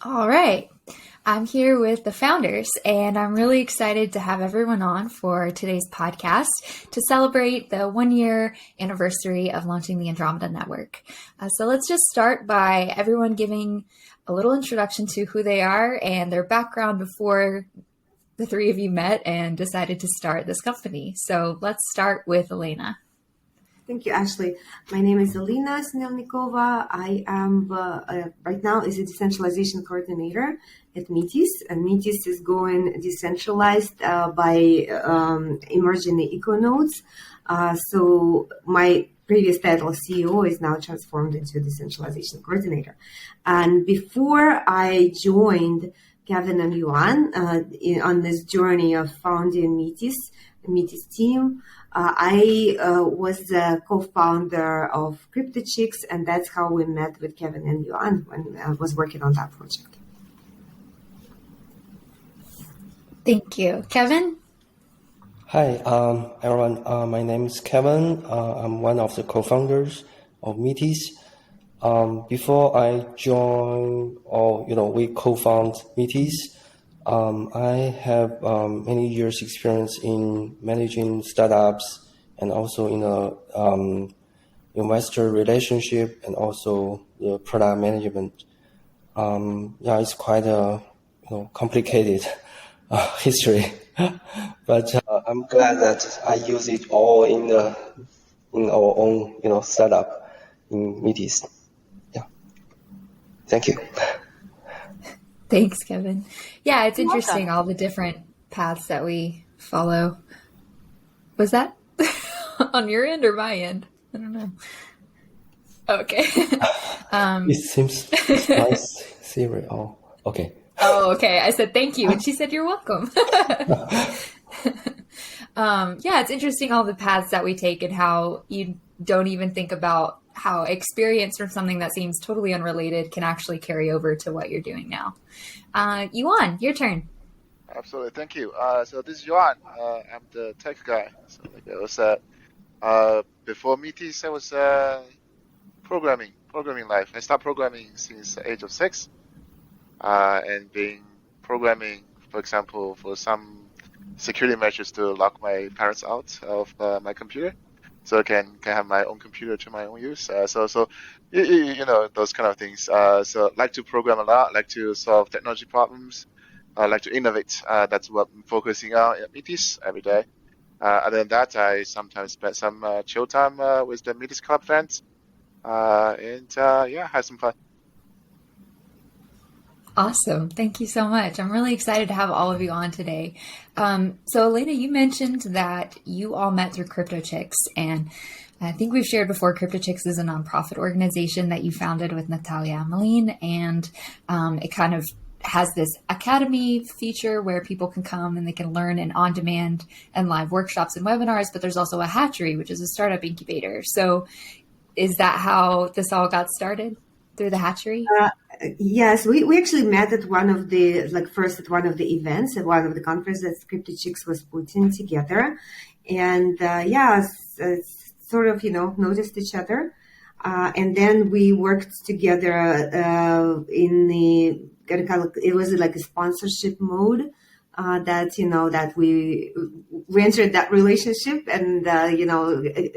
All right. I'm here with the founders, and I'm really excited to have everyone on for today's podcast to celebrate the 1-year anniversary of launching the Andromeda network. So let's just start by everyone giving a little introduction to who they are and their background before the three of you met and decided to start this company. So let's start with Elena. Thank you, Ashley. My name is Elena Sinelnikova. I am right now is a decentralization coordinator at Metis, and Metis is going decentralized by emerging the eco-nodes. So my previous title, CEO, is now transformed into decentralization coordinator. And before I joined Kevin and Yuan on this journey of founding Metis team, I was the co-founder of CryptoChicks, and that's how we met with Kevin and Yuan when I was working on that project. Thank you. Kevin? Hi, everyone. My name is Kevin. I'm one of the co-founders of Metis. Before I joined, we co-found Metis. I have many years experience in managing startups and also in investor relationship and also the product management. It's quite a complicated history, but I'm glad that I use it all in our own startup in Metis. Yeah, thank you. Thanks, Kevin. Yeah, it's interesting, all the different paths that we follow. Was that on your end or my end? I don't know. Okay. It seems nice theory. Oh, okay. Oh, okay. I said thank you, and she said you're welcome. It's interesting all the paths that we take and how you don't even think about how experience from something that seems totally unrelated can actually carry over to what you're doing now. Yuan, your turn. Absolutely, thank you. So this is Yuan. I'm the tech guy. So I was before Metis, I was programming life. I started programming since the age of 6, and been programming, for example, for some security measures to lock my parents out of my computer, so I can have my own computer to my own use. So you know, those kind of things. So like to program a lot, like to solve technology problems, like to innovate. That's what I'm focusing on at Metis every day. Other than that, I sometimes spend some chill time with the Metis Club friends, and have some fun. Awesome. Thank you so much. I'm really excited to have all of you on today. So Elena, you mentioned that you all met through CryptoChicks, and I think we've shared before, CryptoChicks is a nonprofit organization that you founded with Natalia Amelin, and it kind of has this academy feature where people can come and they can learn in on-demand and live workshops and webinars, but there's also a hatchery, which is a startup incubator. So is that how this all got started? Through the hatchery? Yes, we actually met at one of the events at one of the conferences that CryptoChicks was putting together, and sort of noticed each other, and then we worked together it was like a sponsorship mode. That we entered that relationship, and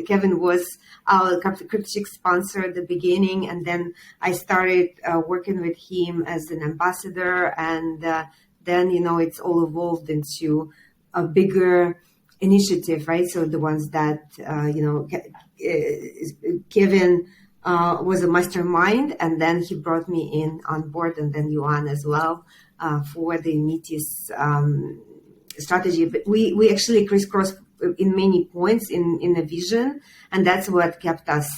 Kevin was our CryptoChicks sponsor at the beginning, and then I started working with him as an ambassador, and then it's all evolved into a bigger initiative, right? So the ones that Kevin was a mastermind, and then he brought me in on board, and then Yuan as well. For the Metis strategy, but we actually crisscrossed in many points in the vision, and that's what kept us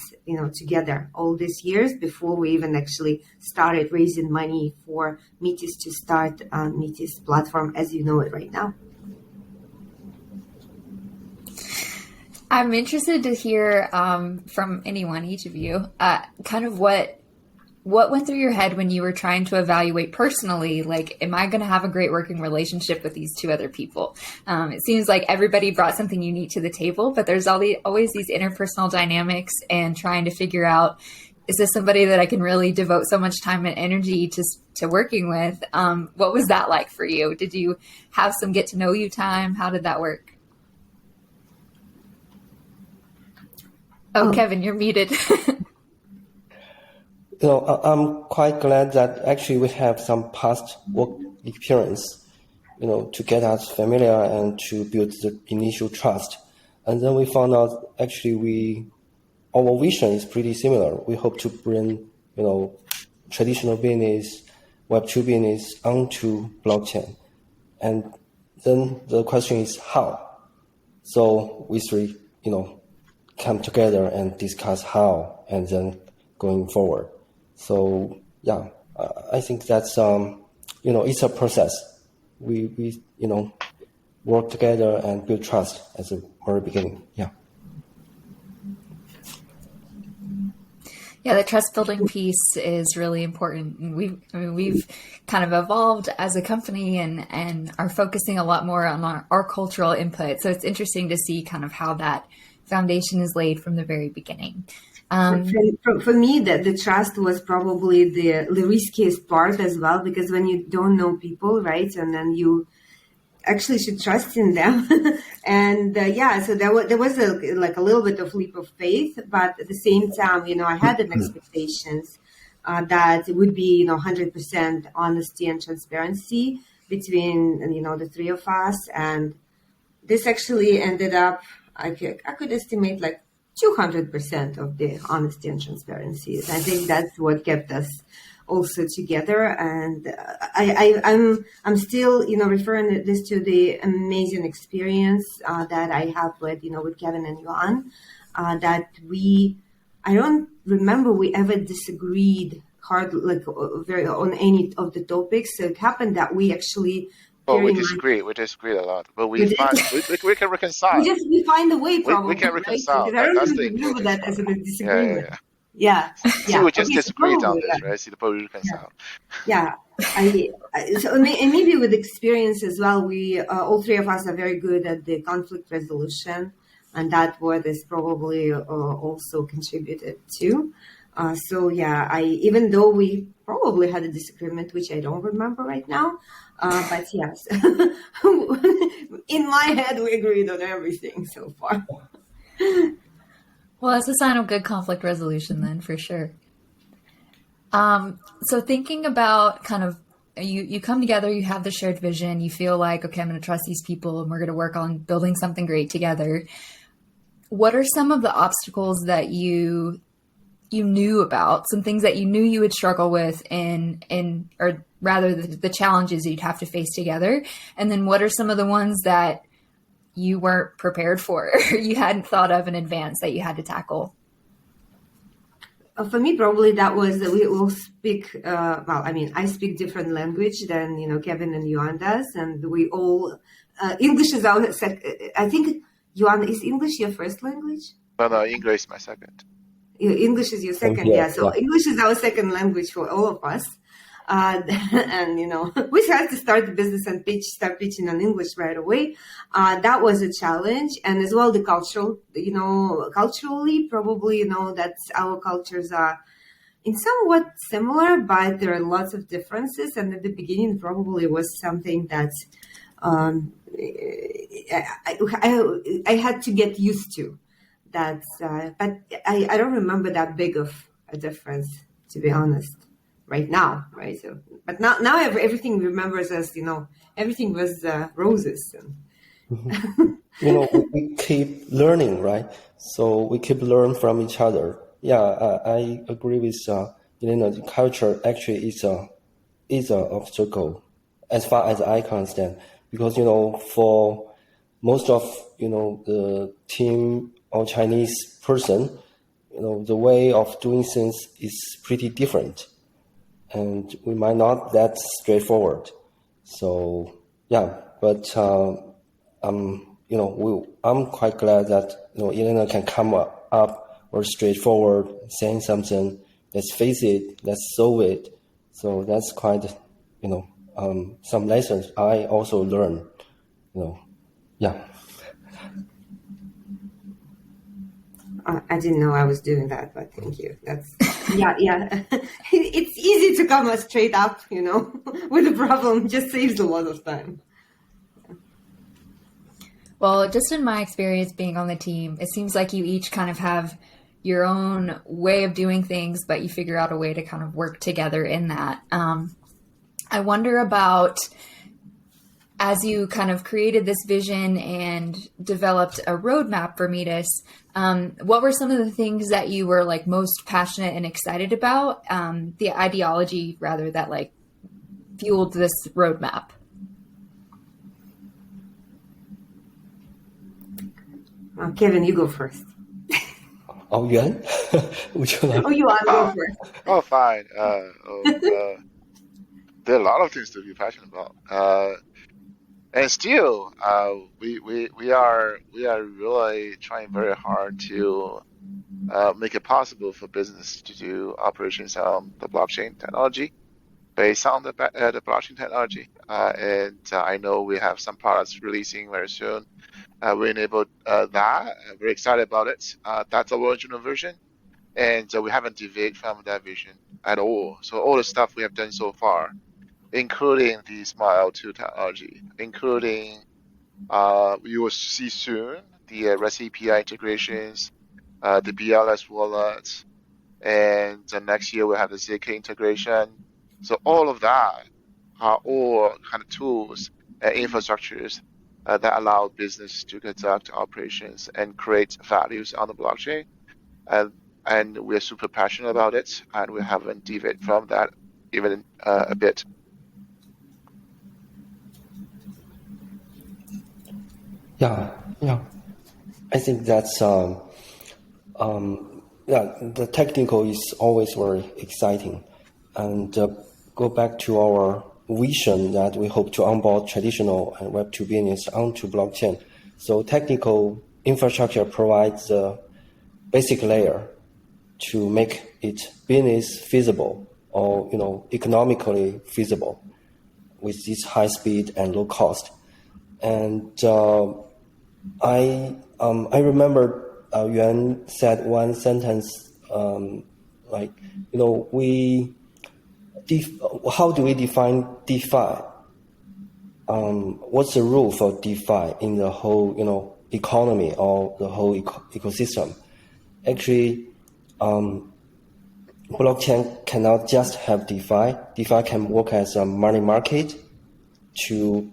together all these years before we even actually started raising money for Metis to start Metis platform as you know it right now. I'm interested to hear from anyone, each of you, kind of what went through your head when you were trying to evaluate personally, like, am I going to have a great working relationship with these two other people? It seems like everybody brought something unique to the table, but there's always these interpersonal dynamics and trying to figure out, is this somebody that I can really devote so much time and energy to working with? What was that like for you? Did you have some get to know you time? How did that work? Oh, Kevin, you're muted. I'm quite glad that actually we have some past work experience, to get us familiar and to build the initial trust. And then we found out actually our vision is pretty similar. We hope to bring, traditional business, Web2 business onto blockchain. And then the question is how? So we three, come together and discuss how, and then going forward. So yeah, I think that's it's a process. We work together and build trust at the very beginning. Yeah. Yeah, the trust building piece is really important. And we've kind of evolved as a company and are focusing a lot more on our cultural input. So it's interesting to see kind of how that foundation is laid from the very beginning. For me, the trust was probably the riskiest part as well, because when you don't know people, right, and then you actually should trust in them. And so there was a little bit of leap of faith, but at the same time, I had an expectations that it would be 100% honesty and transparency between the three of us, and this actually ended up I could estimate 200% of the honesty and transparency. I think that's what kept us also together. And I'm still, referring this to the amazing experience that I have with Kevin and Yuan, that I don't remember we ever disagreed hard, very on any of the topics. So it happened that we actually. Oh, we disagree. We disagree a lot, but we can reconcile. We find a way, probably. We can reconcile. Right? I don't even remember that as a disagreement. Yeah. See, we just disagreed on this, right? See, but we reconcile. Yeah. So maybe with experience as well, we all three of us are very good at the conflict resolution, and that what is probably also contributed to. Even though we probably had a disagreement, which I don't remember right now, but yes, in my head, we agreed on everything so far. Well, that's a sign of good conflict resolution then, for sure. So thinking about kind of, you come together, you have the shared vision, you feel like, okay, I'm going to trust these people and we're going to work on building something great together. What are some of the obstacles that you knew about, some things that you knew you would struggle with or rather the challenges you'd have to face together? And then what are some of the ones that you weren't prepared for, or you hadn't thought of in advance that you had to tackle? For me, probably that was that we all speak, I speak different language than, Kevin and Yuan does. And we all, English is our I think, Yuan, is English your first language? No, English is my second. English is your second, So English is our second language for all of us. And, we had to start the business and start pitching on English right away. That was a challenge. And as well, the culturally, probably, that's our cultures are in somewhat similar, but there are lots of differences. And at the beginning, probably was something that I had to get used to. But I don't remember that big of a difference, to be honest. Right now, right? So, but now everything remembers as everything was roses. We keep learning, right? So we keep learning from each other. Yeah, I agree with Elena. The culture actually is a obstacle as far as I can understand, because for most of the team or Chinese person, the way of doing things is pretty different. And we might not that straightforward. So yeah, but I'm quite glad that Elena can come up or straightforward, saying something. Let's face it. Let's solve it. So that's quite some lessons I also learned. Yeah. I didn't know I was doing that, but thank you. That's yeah. It's easy to come straight up, with a problem. Just saves a lot of time. Well, just in my experience being on the team, it seems like you each kind of have your own way of doing things, but you figure out a way to kind of work together in that. I wonder about, as you kind of created this vision and developed a roadmap for Metis, what were some of the things that you were like most passionate and excited about? The ideology rather that like fueled this roadmap. Kevin, you go first. Oh, Yuan? Would you like? Oh, you want to go first? Oh, fine. There are a lot of things to be passionate about. And still, we are really trying very hard to make it possible for business to do operations on the blockchain technology, based on the blockchain technology. And I know we have some products releasing very soon. We enabled that. I'm very excited about it. That's our original version, and we haven't deviated from that vision at all. So all the stuff we have done so far, including the Smart L2 technology, including you will see soon the REST API integrations, the BLS wallet, and next year we'll have the ZK integration. So all of that are all kind of tools and infrastructures that allow business to conduct operations and create values on the blockchain. And we're super passionate about it, and we haven't deviated from that even a bit. Yeah. I think that's the technical is always very exciting, and go back to our vision that we hope to onboard traditional and Web2 business onto blockchain. So technical infrastructure provides the basic layer to make it business feasible or economically feasible with this high speed and low cost. And I remember Yuan said one sentence how do we define DeFi? What's the rule for DeFi in the whole, economy or the whole ecosystem? Actually, blockchain cannot just have DeFi. DeFi can work as a money market to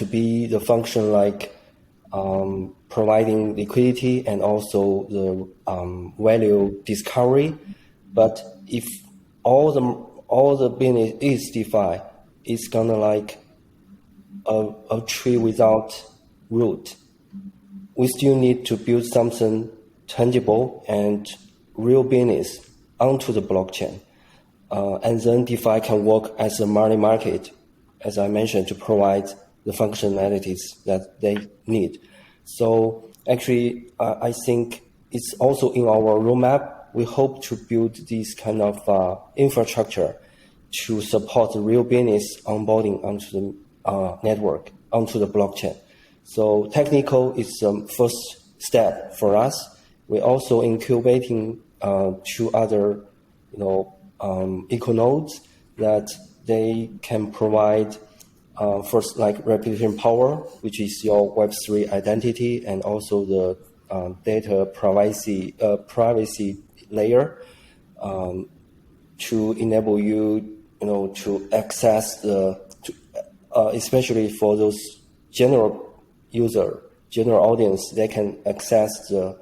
be the function like providing liquidity and also the value discovery. But if all the business is DeFi, it's gonna like a tree without root. We still need to build something tangible and real business onto the blockchain. And then DeFi can work as a money market, as I mentioned, to provide the functionalities that they need. So actually, I think it's also in our roadmap. We hope to build this kind of infrastructure to support the real business onboarding onto the network, onto the blockchain. So technical is the first step for us. We're also incubating 2 other, eco nodes that they can provide first like replication power, which is your Web3 identity, and also the data privacy layer to enable you, to access especially for those general audience, they can access the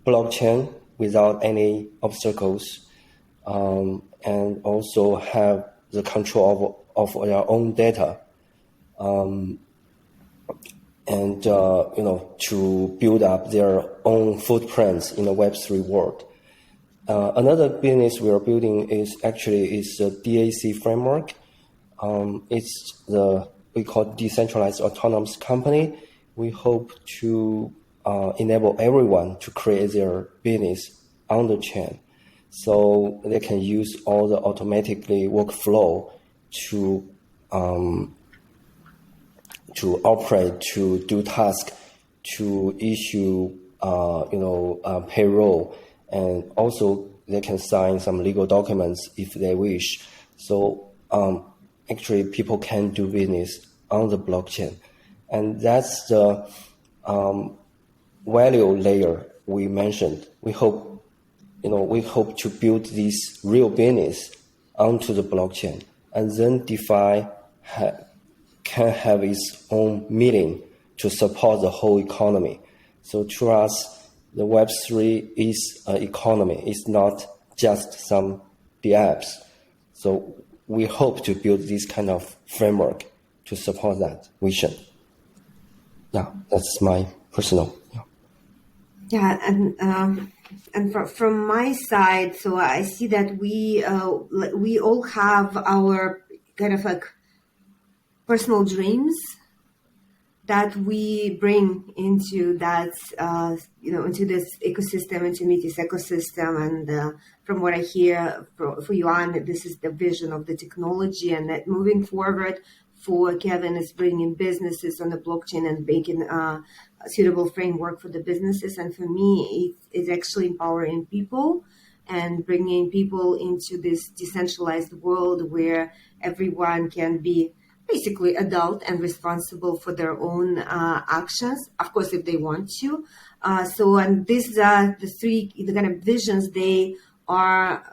blockchain without any obstacles, and also have the control of their own data, and to build up their own footprints in the Web3 world. Another business we are building is the DAC framework. It's we call decentralized autonomous company. We hope to enable everyone to create their business on the chain, so they can use all the automatically workflow to operate, to do tasks, to issue payroll, and also they can sign some legal documents if they wish. So actually, people can do business on the blockchain, and that's the value layer we mentioned. We hope to build this real business onto the blockchain, and then DeFi can have its own meaning to support the whole economy. So to us, the Web3 is an economy. It's not just the apps. So we hope to build this kind of framework to support that vision. Yeah, that's my personal. Yeah, and from my side, so I see that we all have our kind of like personal dreams that we bring into that, into this ecosystem, into Metis ecosystem. And from what I hear for Yuan, this is the vision of the technology, and that moving forward for Kevin is bringing businesses on the blockchain and making a suitable framework for the businesses. And for me, it's actually empowering people and bringing people into this decentralized world where everyone can be basically adult and responsible for their own actions, of course, if they want to. And these the kind of visions, they bound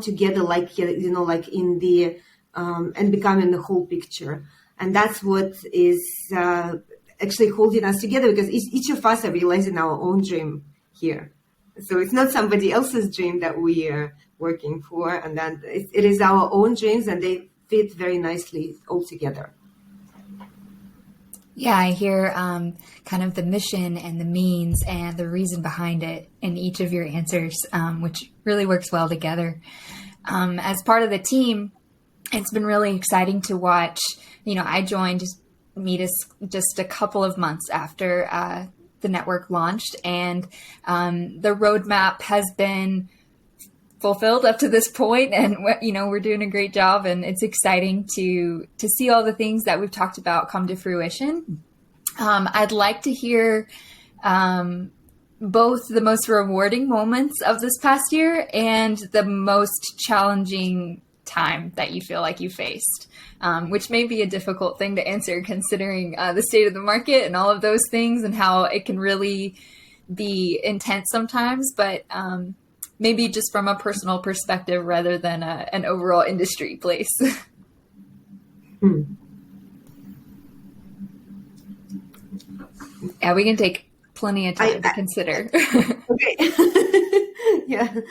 together, like in the and becoming the whole picture. And that's what is actually holding us together, because each of us are realizing our own dream here. So it's not somebody else's dream that we are working for, and that it is our own dreams, and they fit very nicely all together. Yeah, I hear kind of the mission and the means and the reason behind it in each of your answers, which really works well together. As part of the team, it's been really exciting to watch. I joined Metis just a couple of months after the network launched, and the roadmap has been fulfilled up to this point, and we're doing a great job, and it's exciting to see all the things that we've talked about come to fruition. I'd like to hear both the most rewarding moments of this past year and the most challenging time that you feel like you faced, which may be a difficult thing to answer considering the state of the market and all of those things and how it can really be intense sometimes, but maybe just from a personal perspective rather than an overall industry place. Yeah, we can take plenty of time to consider. Okay. Yeah,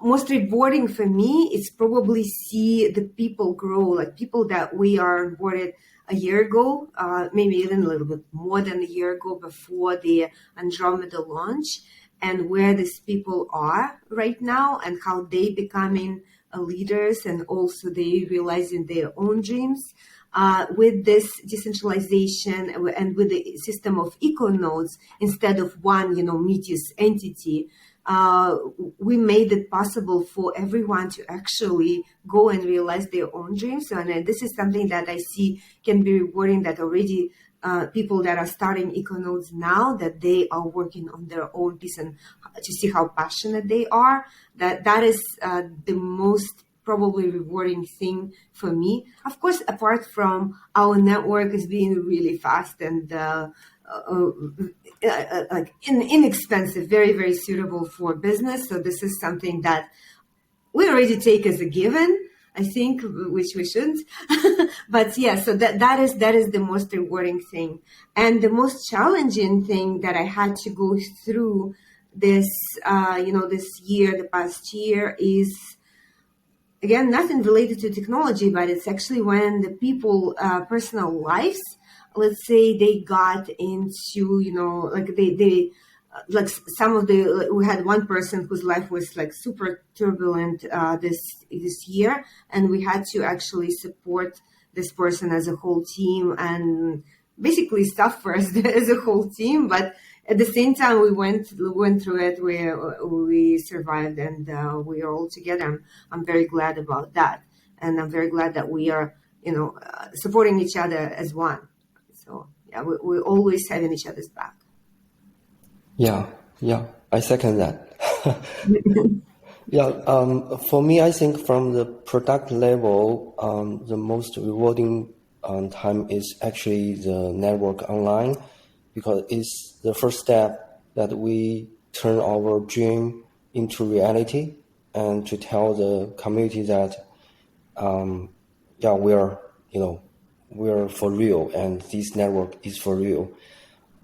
most rewarding for me is probably see the people grow, like people that we are onboarded a year ago, maybe even a little bit more than a year ago before the Andromeda launch, and where these people are right now and how they becoming leaders, and also they realizing their own dreams. With this decentralization and with the system of eco-nodes instead of one, Metis entity, we made it possible for everyone to actually go and realize their own dreams. And this is something that I see can be rewarding, that already people that are starting eco-nodes now, that they are working on their own piece, and to see how passionate they are, that is the most probably rewarding thing for me. Of course, apart from our network is being really fast and inexpensive, very, very suitable for business. So this is something that we already take as a given, I think, which we shouldn't. But yeah, so that is the most rewarding thing. And the most challenging thing that I had to go through this the past year is, again, nothing related to technology, but it's actually when the people personal lives, let's say they got into, we had one person whose life was like super turbulent this year, and we had to actually support this person as a whole team and basically suffer as a whole team. But at the same time, we went through it. We survived, and we are all together. I'm very glad about that, and I'm very glad that we are, supporting each other as one. So yeah, we're always having each other's back. Yeah, I second that. Yeah, for me, I think from the product level, the most rewarding time is actually the network online, because it's the first step that we turn our dream into reality, and to tell the community that, we're for real, and this network is for real.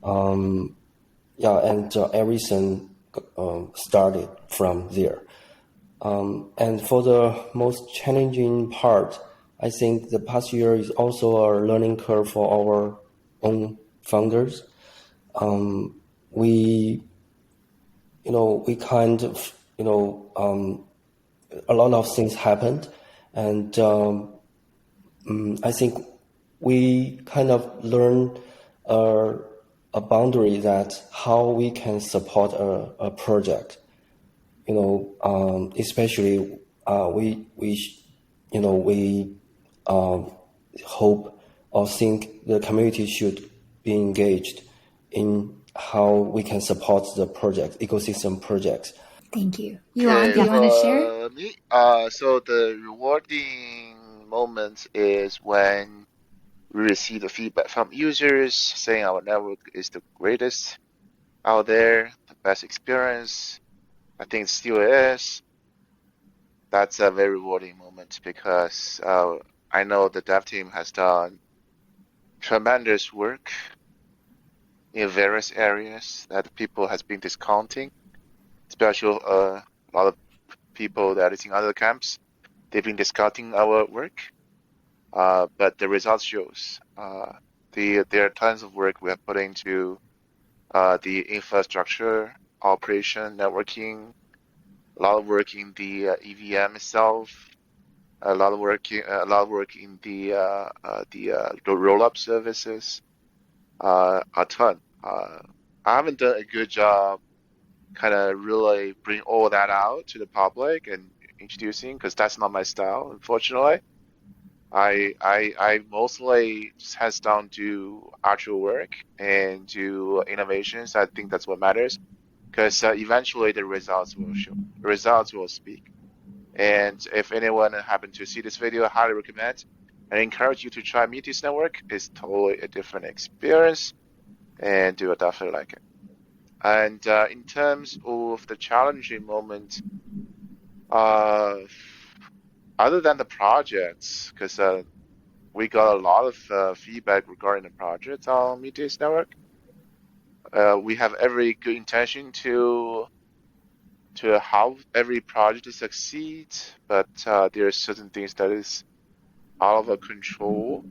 And everything started from there. And for the most challenging part, I think the past year is also a learning curve for our own founders. We kind of, a lot of things happened, and I think we kind of learned a boundary that how we can support a project. Especially we hope or think the community should be engaged in how we can support the ecosystem projects. Thank you. Yuan, Okay, do you want to share? for me, so the rewarding moment is when we receive the feedback from users saying our network is the greatest out there, the best experience. I think it still is. That's a very rewarding moment because I know the dev team has done tremendous work in various areas that people has been discounting, especially a lot of people that is in other camps. They've been discounting our work, but the results shows. There are tons of work we have put into the infrastructure, operation, networking, a lot of work in the EVM itself, a lot of work in the rollup services, a ton. I haven't done a good job kind of really bring all that out to the public and introducing, because that's not my style, unfortunately. I mostly just heads down to actual work and to innovations. I think that's what matters, because eventually the results will show. The results will speak. And if anyone happened to see this video, I highly recommend and encourage you to try Metis Network. It's totally a different experience, and you will definitely like it. And in terms of the challenging moment, other than the projects, because we got a lot of feedback regarding the projects on Metis Network. We have every good intention to help every project to succeed, but there are certain things that is out of our control,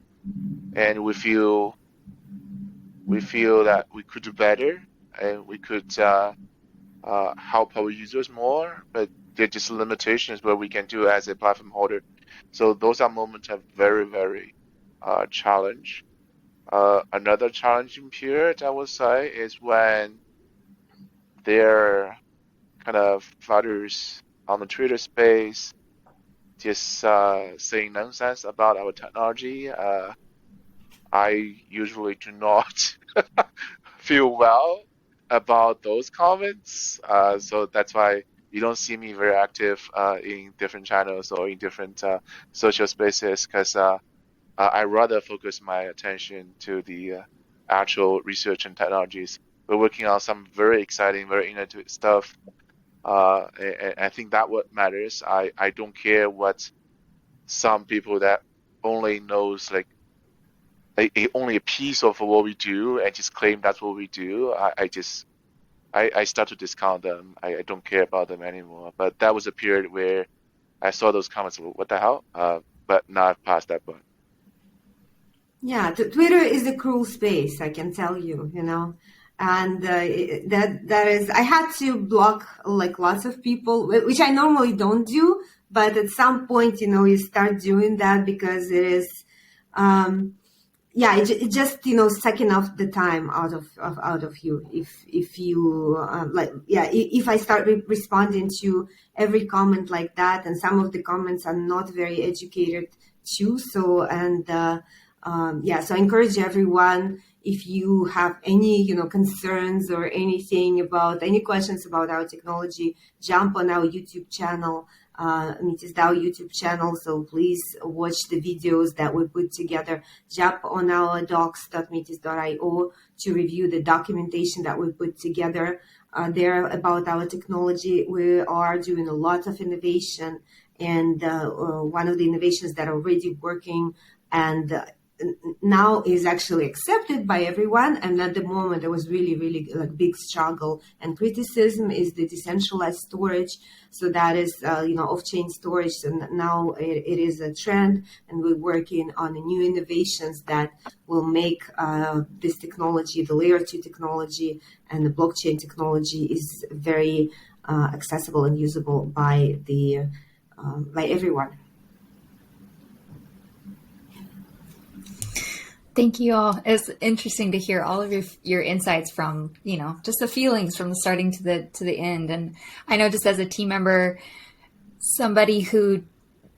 and we feel that we could do better, and we could help our users more, but there are just limitations where we can do as a platform holder. So those are moments of very, very challenge. Another challenging period, I would say, is when there kind of founders on the Twitter space just saying nonsense about our technology. I usually do not feel well about those comments. So that's why you don't see me very active in different channels or in different social spaces, because I rather focus my attention to the actual research and technologies. We're working on some very exciting, very innovative stuff. And I think that what matters. I don't care what some people that only knows like only a piece of what we do and just claim that's what we do. I start to discount them. I don't care about them anymore. But that was a period where I saw those comments. What the hell? But now I've passed that point. Yeah, Twitter is a cruel space, I can tell you, and that is, I had to block like lots of people, which I normally don't do, but at some point, you start doing that because it is, it just, sucking off the time out of you. If you, if I start responding to every comment like that, and some of the comments are not very educated too. So, and, so I encourage everyone, if you have any, concerns or anything about any questions about our technology, jump on our YouTube channel, MetisDAO YouTube channel. So please watch the videos that we put together. Jump on our docs.metis.io to review the documentation that we put together there about our technology. We are doing a lot of innovation, and one of the innovations that are already working and now is actually accepted by everyone. And at the moment, there was really, really like big struggle and criticism is the decentralized storage. So that is, off-chain storage. And now it is a trend, and we're working on new innovations that will make this technology, the layer 2 technology and the blockchain technology, is very accessible and usable by everyone. Thank you all. It's interesting to hear all of your insights from, just the feelings from the starting to the end. And I know, just as a team member, somebody who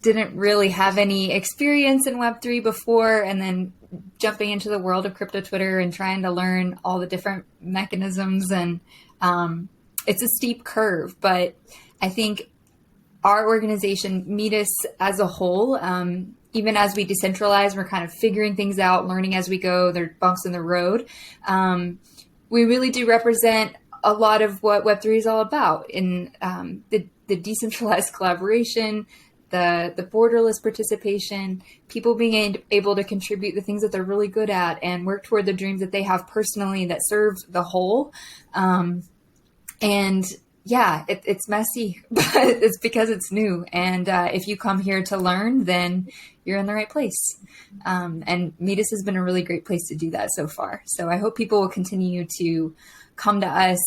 didn't really have any experience in Web3 before, and then jumping into the world of crypto Twitter and trying to learn all the different mechanisms. And it's a steep curve, but I think our organization, Metis as a whole, even as we decentralize, we're kind of figuring things out, learning as we go. There are bumps in the road. We really do represent a lot of what Web3 is all about in the decentralized collaboration, the borderless participation, people being able to contribute the things that they're really good at and work toward the dreams that they have personally that serve the whole. And yeah, it's messy, but it's because it's new. And if you come here to learn, then you're in the right place. And Metis has been a really great place to do that so far. So I hope people will continue to come to us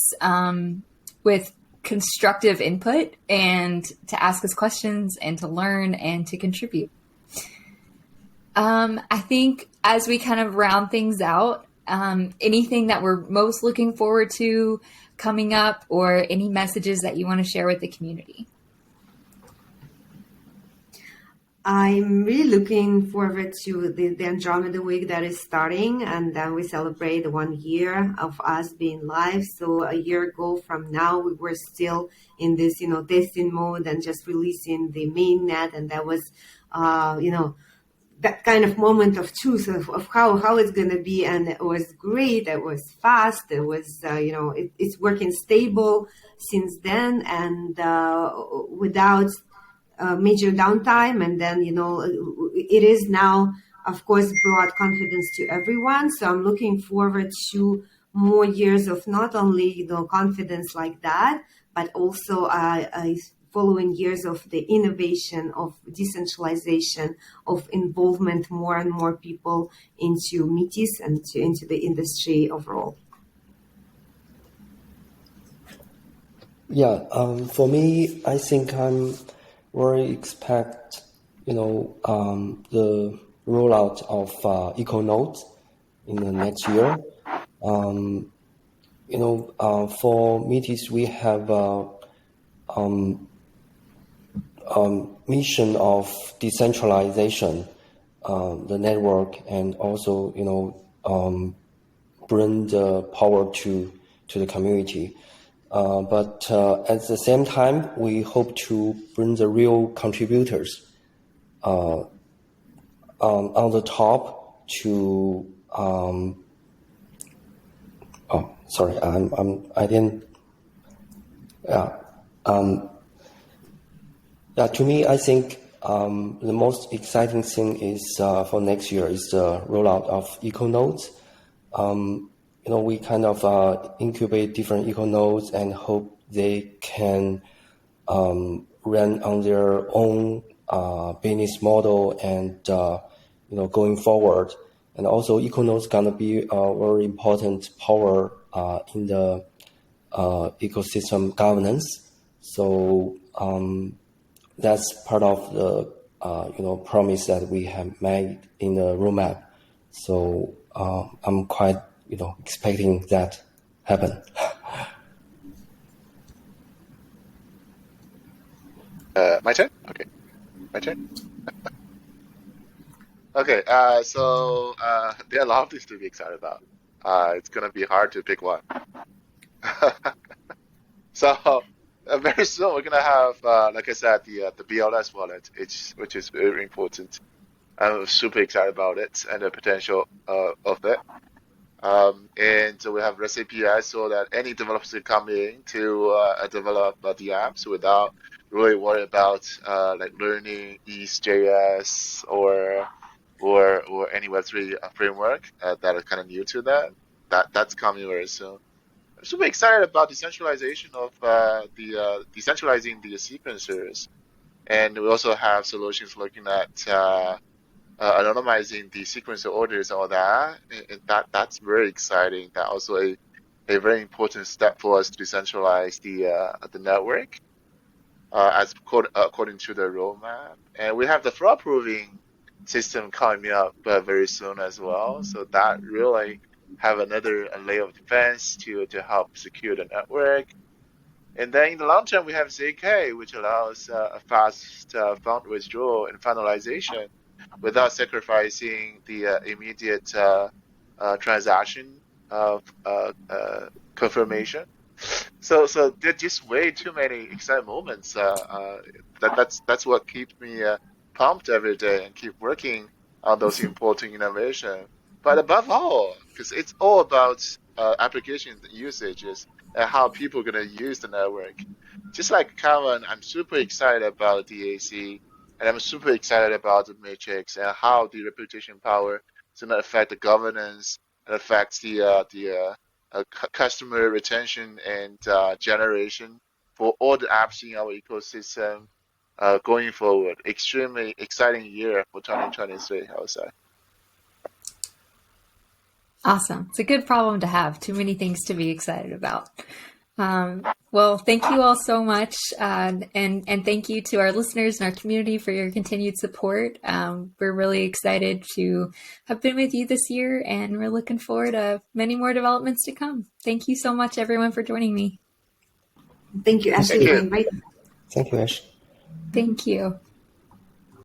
with constructive input and to ask us questions and to learn and to contribute. I think as we kind of round things out, anything that we're most looking forward to coming up, or any messages that you want to share with the community? I'm really looking forward to the Andromeda week that is starting, and then we celebrate 1 year of us being live. So a year ago from now, we were still in this, testing mode and just releasing the mainnet, and that was, that kind of moment of truth of how it's going to be. And it was great. It was fast. It was, it's working stable since then, and without major downtime. And then, it is now, of course, brought confidence to everyone. So I'm looking forward to more years of not only, confidence like that, but also following years of the innovation, of decentralization, of involvement more and more people into Metis and into the industry overall. Yeah, for me, I think I'm very expect, the rollout of EcoNodes in the next year. For Metis, we have mission of decentralization, the network, and also, bring the power to the community. But at the same time, we hope to bring the real contributors on the top to. Sorry, I didn't. Yeah. Yeah. To me, I think the most exciting thing is for next year is the rollout of EcoNodes. We kind of incubate different EcoNodes and hope they can run on their own business model and going forward. And also, EcoNodes gonna be a very important power in the ecosystem governance. So that's part of the promise that we have made in the roadmap. So I'm quite expecting that happen. My turn? Okay. My turn? Okay, so there are a lot of things to be excited about. it's gonna be hard to pick one. So very soon we're gonna have, like I said, the BLS wallet, which is very important. I'm super excited about it and the potential of it. And so we have REST API so that any developers can come in to develop the apps without really worry about like learning EastJS or any Web3 framework that are kind of new to that. That's coming very soon. I'm super excited about decentralization of decentralizing the sequencers, and we also have solutions looking at anonymizing the sequencer orders and all that, and that's very exciting. That also a very important step for us to decentralize the network according to the roadmap. And we have the fraud proving system coming up very soon as well. So that really have another layer of defense to help secure the network. And then in the long term, we have ZK, which allows a fast fund withdrawal and finalization without sacrificing the immediate transaction of confirmation. So there are just way too many exciting moments. That's what keeps me pumped every day and keep working on those important innovations. But above all, because it's all about application usages and how people are going to use the network. Just like Kevin, I'm super excited about DAC, and I'm super excited about the matrix and how the reputation power is going to affect the governance and affects the customer retention and generation for all the apps in our ecosystem going forward. Extremely exciting year for 2023, I would say. Awesome. It's a good problem to have. Too many things to be excited about. Well, thank you all so much. And thank you to our listeners and our community for your continued support. We're really excited to have been with you this year, and we're looking forward to many more developments to come. Thank you so much, everyone, for joining me. Thank you, Ashley, for inviting me. Thank you, Ash. Thank you.